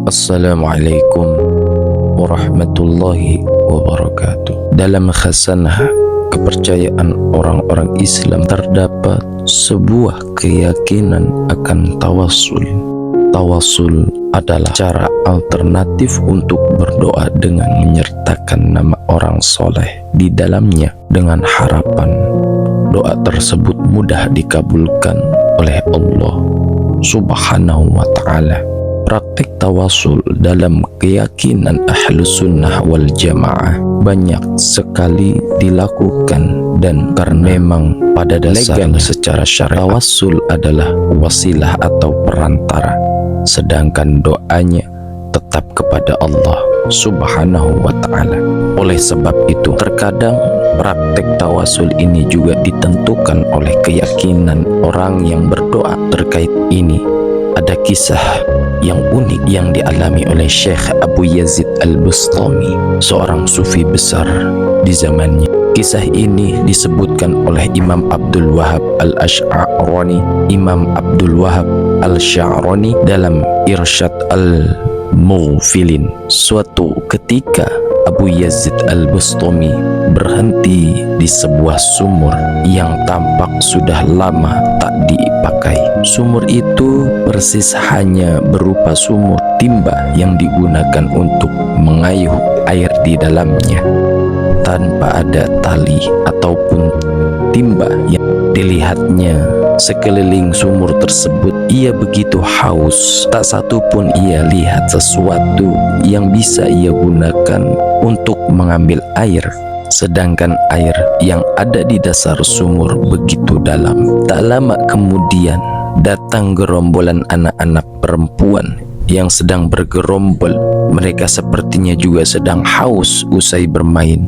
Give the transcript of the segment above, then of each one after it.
Assalamualaikum warahmatullahi wabarakatuh. Dalam khasanah kepercayaan orang-orang Islam terdapat sebuah keyakinan akan tawassul. Tawassul adalah cara alternatif untuk berdoa dengan menyertakan nama orang soleh di dalamnya dengan harapan doa tersebut mudah dikabulkan oleh Allah Subhanahu wa ta'ala. Praktik tawassul dalam keyakinan Ahlus Sunnah wal Jamaah banyak sekali dilakukan, dan karena memang pada dasarnya secara syariat tawassul adalah wasilah atau perantara, sedangkan doanya tetap kepada Allah Subhanahu wa ta'ala. Oleh sebab itu, terkadang praktek tawassul ini juga ditentukan oleh keyakinan orang yang berdoa. Terkait ini ada kisah yang unik yang dialami oleh Syekh Abu Yazid Al-Bustami, seorang sufi besar di zamannya. Kisah ini disebutkan oleh Imam Abdul Wahab Al-Asy'arani, Imam Abdul Wahab Al-Sya'rani dalam Irsyad Al-Mughfilin. Suatu ketika Abu Yazid Al-Bustami berhenti di sebuah sumur yang tampak sudah lama tak dipakai. Sumur itu persis hanya berupa sumur timba yang digunakan untuk mengayuh air di dalamnya, tanpa ada tali ataupun timba yang dilihatnya. Sekeliling sumur tersebut ia begitu haus, tak satu pun ia lihat sesuatu yang bisa ia gunakan untuk mengambil air, sedangkan air yang ada di dasar sumur begitu dalam. Tak lama kemudian datang gerombolan anak-anak perempuan yang sedang bergerombol. Mereka sepertinya juga sedang haus usai bermain.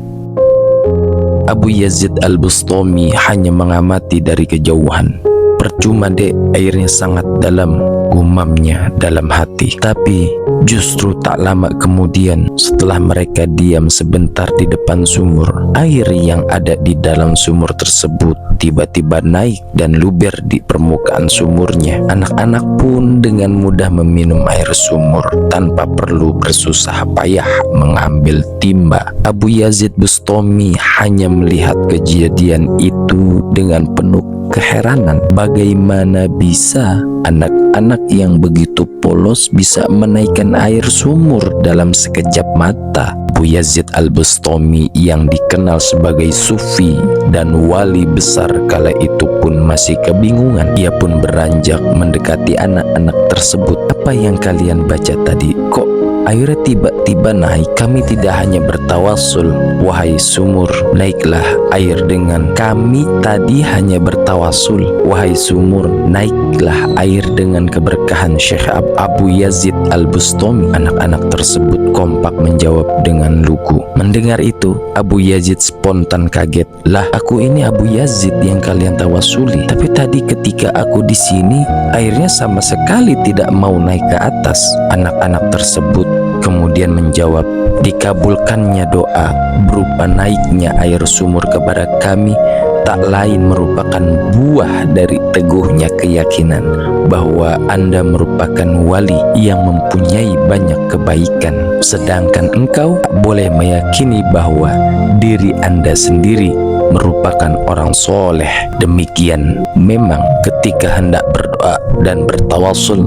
Abu Yazid Al-Bustami hanya mengamati dari kejauhan. Percuma dek, airnya sangat dalam, gumamnya dalam hati. Tapi justru tak lama kemudian, setelah mereka diam sebentar di depan sumur, air yang ada di dalam sumur tersebut tiba-tiba naik dan luber di permukaan sumurnya. Anak-anak pun dengan mudah meminum air sumur tanpa perlu bersusah payah mengambil timba. Abu Yazid Bustami hanya melihat kejadian itu dengan penuh keheranan. Bagaimana bisa anak-anak yang begitu polos bisa menaikkan air sumur dalam sekejap mata? Abu Yazid Al-Bustami yang dikenal sebagai sufi dan wali besar kala itu pun masih kebingungan. Ia pun beranjak mendekati anak-anak tersebut. Apa yang kalian baca tadi? Kok airnya tiba-tiba naik? Kami tidak hanya bertawassul, wahai sumur, naiklah air dengan kami. Tadi hanya bertawassul, wahai sumur, naiklah air dengan keberkahan Syekh Abu Yazid Al-Bustami. Anak-anak tersebut kompak menjawab dengan lugu. Mendengar itu, Abu Yazid spontan kaget. Lah, aku ini Abu Yazid yang kalian tawassuli. Tapi tadi ketika aku di sini, airnya sama sekali tidak mau naik ke atas. Anak-anak tersebut kemudian menjawab, dikabulkannya doa berupa naiknya air sumur kepada kami tak lain merupakan buah dari teguhnya keyakinan bahwa Anda merupakan wali yang mempunyai banyak kebaikan, sedangkan engkau boleh meyakini bahwa diri Anda sendiri merupakan orang soleh. Demikian memang ketika hendak berdoa dan bertawassul,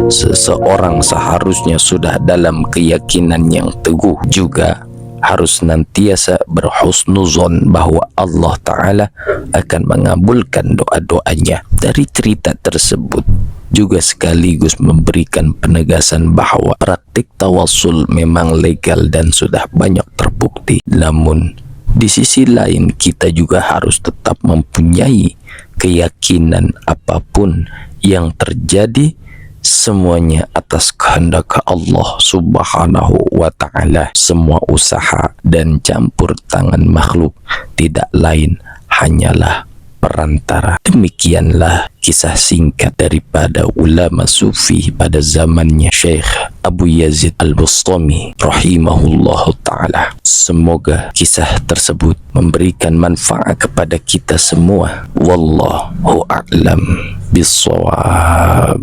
seseorang seharusnya sudah dalam keyakinan yang teguh, juga harus senantiasa berhusnuzon bahwa Allah Ta'ala akan mengabulkan doa-doanya. Dari cerita tersebut juga sekaligus memberikan penegasan bahwa praktik tawassul memang legal dan sudah banyak terbukti. Namun di sisi lain kita juga harus tetap mempunyai keyakinan apapun yang terjadi semuanya atas kehendak Allah Subhanahu wa ta'ala. Semua usaha dan campur tangan makhluk tidak lain hanyalah perantara. Demikianlah kisah singkat daripada ulama sufi pada zamannya Syekh Abu Yazid Al-Bustami rahimahullahu ta'ala. Semoga kisah tersebut memberikan manfaat kepada kita semua. Wallahu a'lam bissawab.